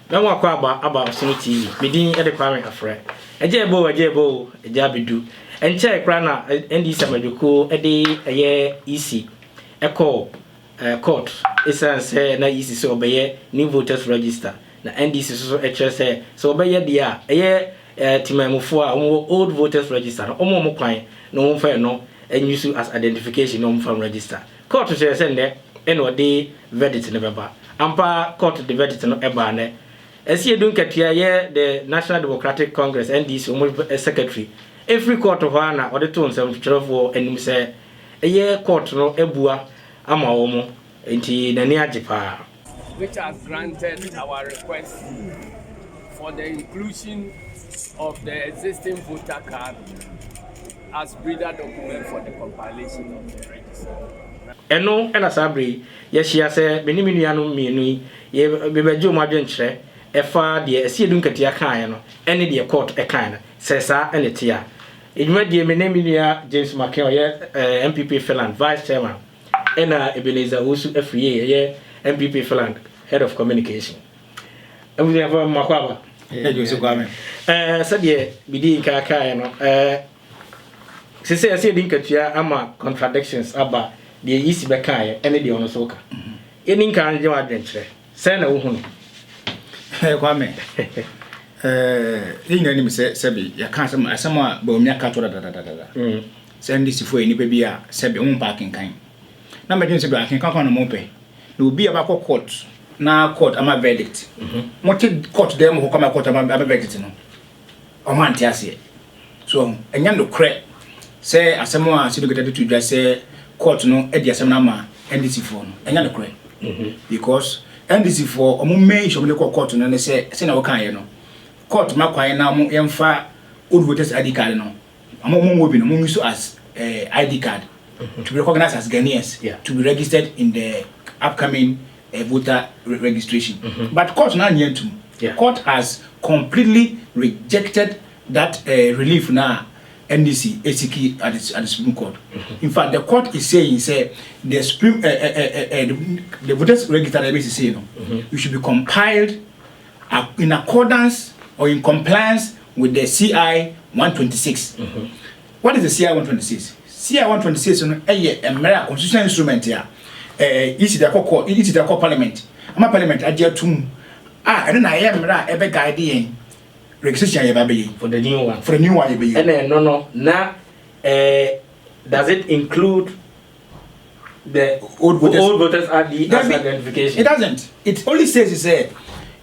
na mo akwa aba Sunu TV medin e de Kwame Afre ejebo ejabedu enche kra na NDC amadwoko e de eye EC echo court essence na EC so obeye new voters register na NDC so HSA so obeye dia eye timamufo a old voters register no omo kwan no mo fa no enyusu as identification no mo fa register court say say ne eno de verdict ne beba ampa court the verdict no eba ne esi edun katua ye the National Democratic Congress NDC omo secretary every court of na ode to nsem twelve anim say eye court no ebua ama omo enti nani agipa which has granted our request for the inclusion of the existing voter card as breeder document for the compilation of the register. Eno ena sabri ye hia se meniminu anu mienu ye bebejo mo adwenkyere efa de esi edun katia kan no ene de court e kan na se sa ene tia edwuma de meniminu ya James Maken ye MPP Finland vice chairman ena Ebenezer Osu Afriye ye MPP Finland head of communication abuya fa makwaba Jose Kwame sabe bidi kaka no se esi edun katia ama contradictions aba de yisi beka ene de ono soka eni nka nje wa adwenkyere se na wo hu no Kwame ina ni se sebi ya kan asema ba omi aka to da se ndi sifo eni pe bia sebi on parking kan na me din sebi akin kan no mo pe na obi aba court na court ama verdict mo ti court dem ho kama court ama verdict no o man ti ase so enya no kre se asema a sido gete to dwa se court no e di asema na ma NDC for no enya no kre because NDC for omo main show me court no ne se na wo kan ye no court ma kwan na mo yemfa old voters ID card no mo bi no mo use as ID card to be recognized as Ghanaians to be registered in the upcoming voter registration but court na nyentum court has completely rejected that relief na NDC ACK at the Supreme Court. In fact, the court is saying, the Supreme the voters register database say you should be compiled in accordance or in compliance with the CI 126. What is the CI 126? CI 126 is a constitutional instrument here. It's the parliament. I'm a parliament at year 2. I don't know. I am a guide registration ya baby for the new one. For the new one baby. And no na does it include the old voters ID as identification? It doesn't. It only says it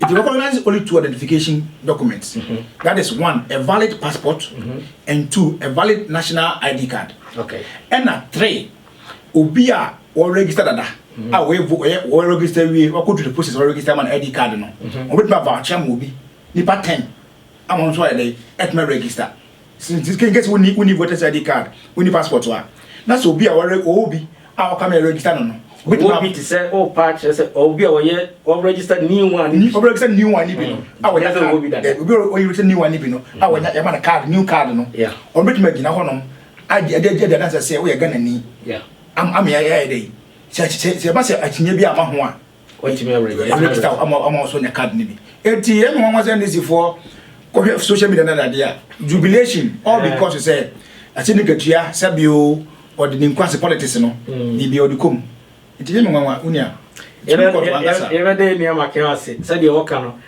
recognizes only 2 identification documents. That is 1 a valid passport and 2 a valid national ID card. Okay. And 3 obia or registered ada. We register we go to the process or register man ID card no. Obit ma voucher mo bi nipa 10 I'm on so they at my register. Since this can get we need voters ID card, we need passport wa. Na so be our obi our come register no. We be to say patch say obi our registered new one. Register new one bi no. Our ya obi that. We register new one bi no. Our ya man card new card no. Yeah. On bit me gina ho no. I answer say we Ghana ni. Yeah. I'm ya dey. Se ba se atinye bi ama ho a. What you register am also na card ni bi. Enti e mo was NDC for social media na dia jubilation all because you say asini gatua sabio or the inquest politics no ni bi odikom ntije me nwa unia everyday ni amakewa say the work no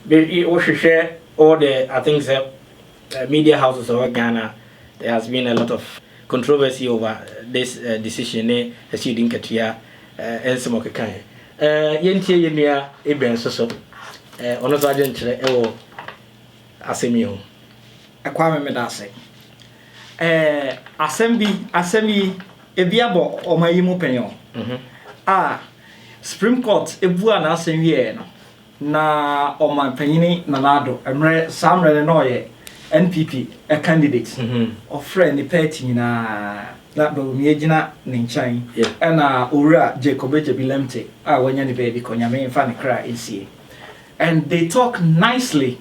be wo hwehwe all the I think media houses of Ghana there has been a lot of controversy over this decision ne asidi nkatua ensemo kekan yentie yenua eben so ono so agyenkyere ewo asemio Kwame medase asemi ebiabo omayimu penyo Supreme Court ebua na asemwie no na omapanyini na lado emre samre no ye NPP a candidate of friend the party na ba mi agina ne nchan na owura Jacob Ejebilemte wanya ne baby konyame mfa ne kra nsie. And they talk nicely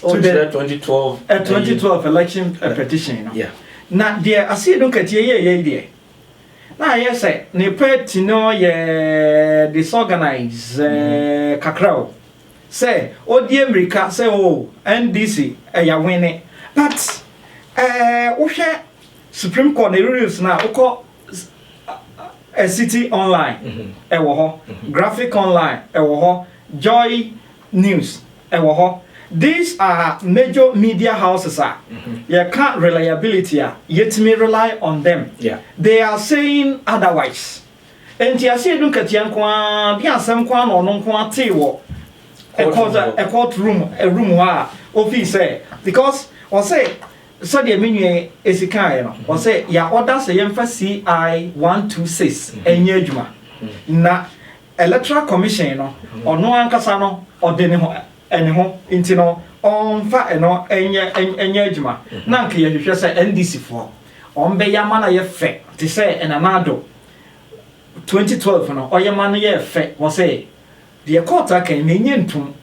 on the 2012 election petition, you know. Yeah. Now, dear, I see don't get ye there. na yes ne party no ye disorganized kakrao say odi America say oh NDC ya win but wo hwe Supreme Court rules na uko a city online ewo ho graphic online ewo ho Joy News ewo ho. These are major media houses. You can't reliability. Yet me rely on them. Yeah. They are saying otherwise. And you see, look at Yankwan, there are some kwan or non kwan tea a courtroom, a room where office because or say so the menu is a kind or say ya orders a CI 126 and yejuma na electoral commission or no ankasano or deni eniho inti no onfa eno enye adwuma na nke ye hwehwe se NDC fo onbe yama na ye fe ti se enanado 2012 no oyema no ye fe wo se de court aka menye ntum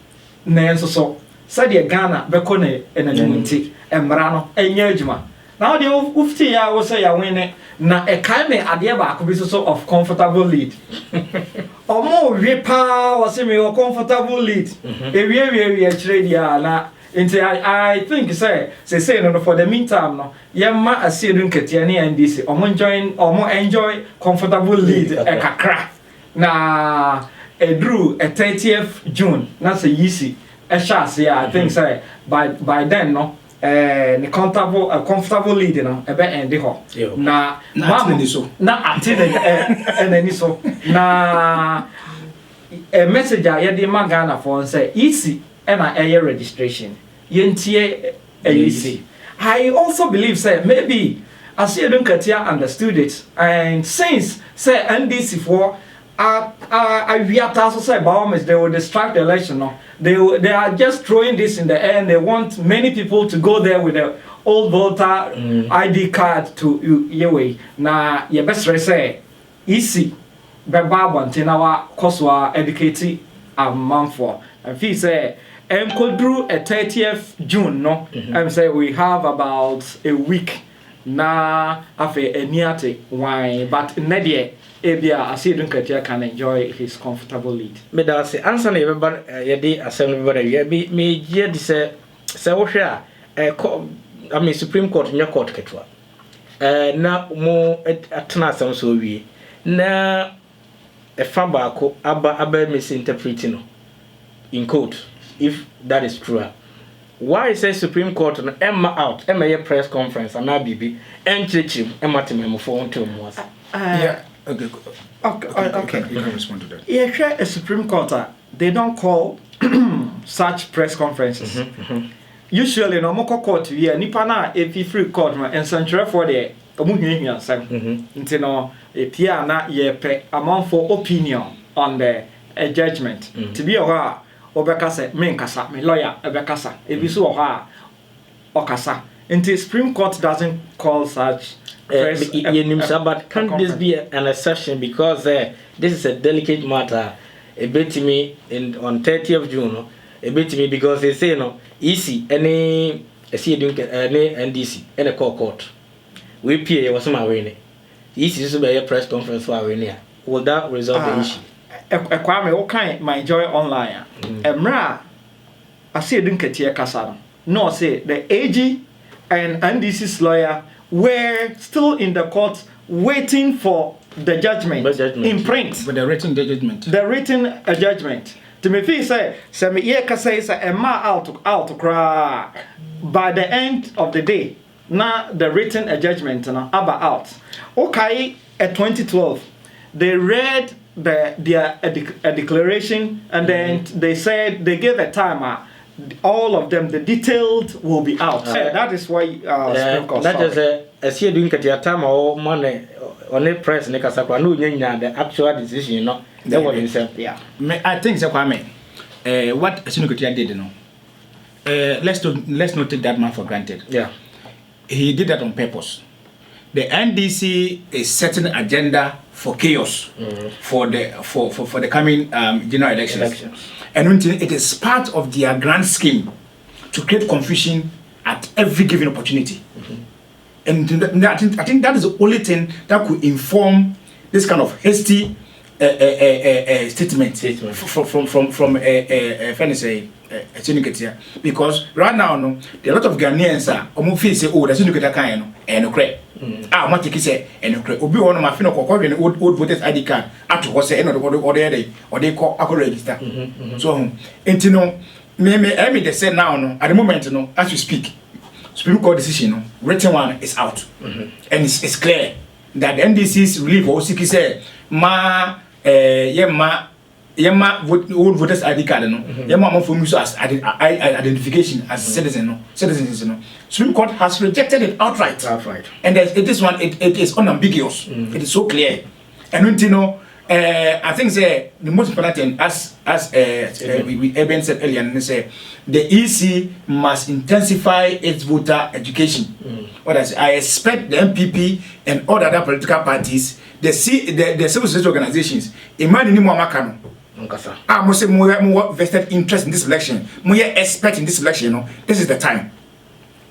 na enso so se de Ghana beko ne enanum nti emra no enye adwuma na de ufti ya wo se ya win na e kai me ade ba ko bi so of comfortable lead omo we pa wo se me comfortable lead e we chire dia na nti I think say no for the meantime no yemma asiedu nketia ne NDC omo enjoy comfortable lead e kakra na edru 30th June na say yisi e sha say I think say by then no the comfortable lead no ebe end ho na atene so na atene enani so na a message a ye de magana for say easy and a registration yentie easy. I also believe say maybe as you don't understood it and since say NDC for we are also say Bahamas they will distract the election no they are just throwing this in the air and they want many people to go there with the old voter ID card to yewe na ye best say easy beba bontina wa koswa educate amanfo and feel say kodru a 30th June no say we have about a week na afi eniate why but nedie ebia asidun katia can enjoy his comfortable lead me da say answer na yeba yedi asem yeba ya bi me je di say wo hwe a I mean Supreme Court nya court ketwa na mo atena asem so wie na e fa ba ko aba misinterpreting no in court if that is true. Why say Supreme Court no emma out emma ye press conference and na bibi enchechim emma tememo for onto mo yeah. Okay. You can respond to that. Yeah, a Supreme Court, they don't call such press conferences. Usually, no more court here. Nipana, if you free court, and central for the Omuhian Sam. Intino, a piana, ye pay amount for opinion on the judgment. To be a while, Obekasa, Menkasa, me lawyer, Obekasa, if you saw her, Okasa. Until Supreme Court doesn't call such. But can't this be an exception because this is a delicate matter? A bit to me on 30th June, a bit to me because they say no easy any NDC any court. We pay was my winning. Easy to be a press conference for winning. Will that resolve the issue? Kwame, what kind my joy online? Emra, I see Dunketia Casano. No, say the AG and NDC's lawyer were still in the court waiting for the judgment in print. But the written judgment. The written judgment. To me, feel say, me ye ka say Emma out cry by the end of the day. Now the written judgment now about out. Okay, at 2012, they read their declaration and then they said they gave a timer. All of them, the detailed will be out. That is why that is as you doing at your time or money on the press and the actual decision, you know. That what himself. Yeah. I think so Kwame. What Sinukutia did, you know. Let's not take that man for granted. Yeah. He did that on purpose. The NDC is setting an agenda for chaos for the coming general elections. And it is part of their grand scheme to create confusion at every given opportunity. And I think that is the only thing that could inform this kind of hasty statement from because right now no there are a lot of Ghanaians feel say oh that's Syndicate kind no and credit what you say and credit obi one ma feel old voters ID card at what say or they call register so no me they say now no at the moment no as we speak Supreme Court decision no written one is out and it's clear that the NDC's relief or Siki say yema old voters ID card no yema mo for use as identification as citizens no Supreme Court has rejected it outright and this one it is unambiguous it is so clear and you know I think say the most important thing as we Eben said earlier and say the EC must intensify its voter education. What I expect the MPP and all the other political parties, the civil society organizations, imagine more makano. I must say more vested interest in this election, more expect in this election. You know, this is the time.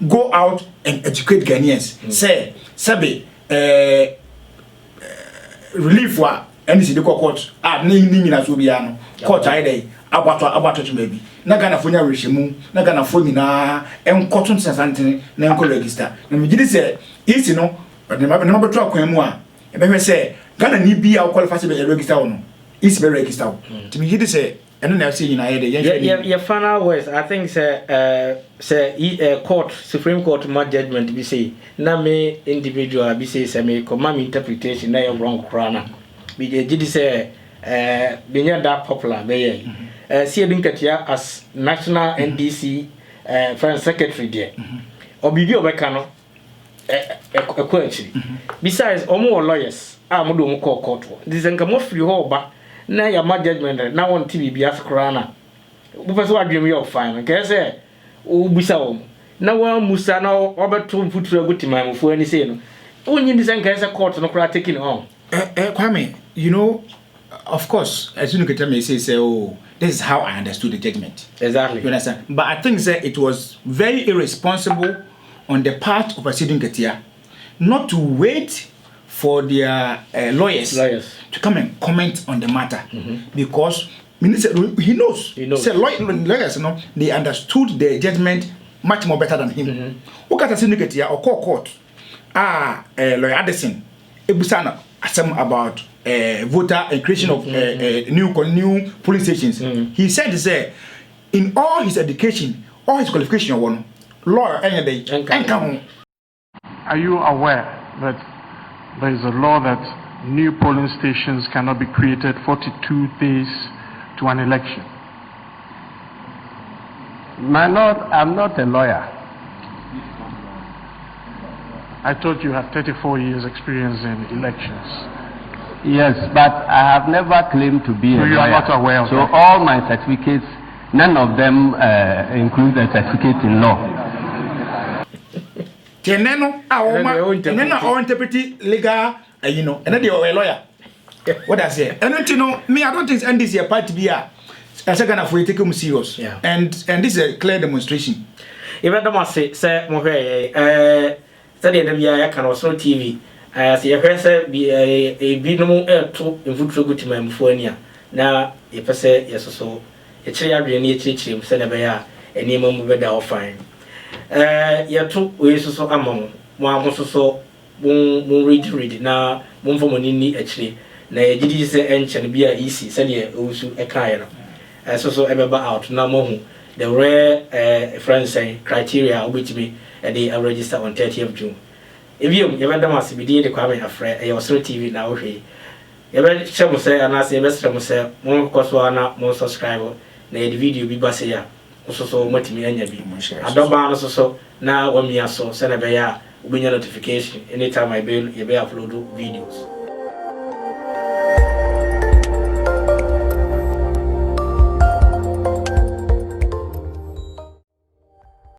Go out and educate Ghanaians. Say, Sabi, relief wa. And this is the court. Ni na so bia no. Court aide abato to maybe. Na Ghana fonya rehemu, na Ghana foni na enkoto sasante na enko register. Na me gidi say isi no, na beto akwan mu a, e be hwe say Ghana ni bia o qualify to be register no. Isi be register. To me gidi say eno na say nyina ye de. Your final words I think say court Supreme Court ma judgment be say na me individual be say me command interpretation na wrong krana. Biji say binya that popular be see Dinkatia as national NDC foreign secretary there obibi obeka no actually besides omo lawyers amodo mo court this nka mo free ho ba na ya ma judgment na won TV bi askra na bu person adwem your fine nke say o busa wo na wa musa na obeto mfutura gutima mfo ani say no onyi this nka say court no kra taking on Kwame, you know, of course, as you can me say, oh, this is how I understood the judgment. Exactly. You understand? But I think that it was very irresponsible on the part of President Ketia not to wait for their lawyers to come and comment on the matter because Minister he knows. Say lawyers, you know, they understood the judgment much more better than him. Look at President Ketia or court. Lawyer Addison, Ebusana. About voter and creation of new police stations. He said, in all his education, all his qualification, one lawyer any day. Are you aware that there is a law that new polling stations cannot be created 42 days to an election? My lord, I'm not a lawyer. I thought you had 34 years experience in elections. Yes, but I have never claimed to be a lawyer. You are not aware of that. So all my certificates, none of them include a certificate in law. Teneno, our interpret legal, you know, and then they are a lawyer. What I say, and you know, me, I don't think NDC a part to be a second of we take them serious. Yeah. And this is a clear demonstration. Even the must say, Mohe, study the via can also TV. As your person be a binom air to input so good to my Muphonia. Now, if I say yes, so a chair be near Chichim, Senabaya, and name of weather or fine. You're two ways so among one was so won't read now, one for money actually. Now, did you say ancient be easy, send you also a kind as also ever out now more. The rare friends say criteria which be and they are registered on 30th of June. If you ever must be the Kwame Afre, your TV now, you ever shall say, and I say, Mr. Mose, more Coswana, more subscriber, the video be Basia, also so much me and you. I don't ban also now when me so send a bear, win your notification anytime I build, you bear upload videos.